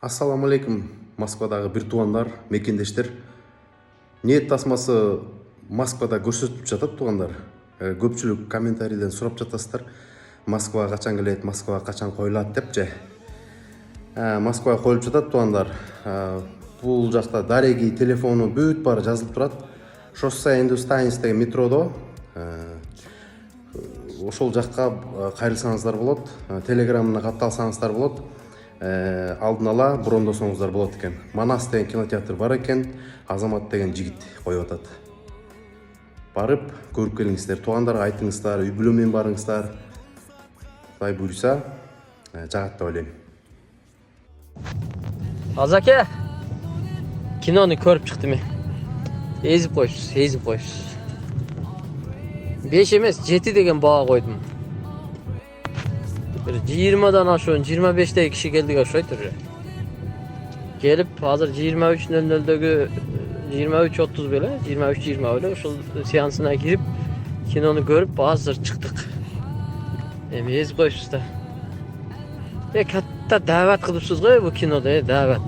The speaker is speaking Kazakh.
Ассаламу алейкум, Москвадағы бір туғандар, мекендештер. Ниет тасмасы Москвада көрсетіп жатат туғандар. Көпчүлүк комментарийден сурап жатасыздар. Москвага качан келет, Москвага качан коюлат деп же. Москвага коюлуп жатат туғандар. Бул жакта дареги, телефону бүт баары жазылып турат. Шоссе Индустайнс деген метродо. Ошол жакка кайрылсаңыздар болот. Телеграмына катталсаңыздар болот. Алдын ала брондосоңуздар болот экен. Манас деген кинотеатр бар экен. Азамат деген жигит коюп атат. Барып көрүп келиңиздер. Туугандарга айтыңыздар, үй бүлө менен барыңыздар. Кудай буйруса, жагат деп ойлойм. Азаке, кинону көрүп чыктым. Ezip koyuş. 5 emez 7 деген баа койдум. 20'dan aşağı 25'te kişi geldik aşağıdır. Gelip hazır 23.00'deki 23.30 böyle 23.20 öyle şu seansına girip kinonu görüp hazır çıktık. Emeyiz koşusta. Hatta davet kılıpsız koy bu kinoda davet.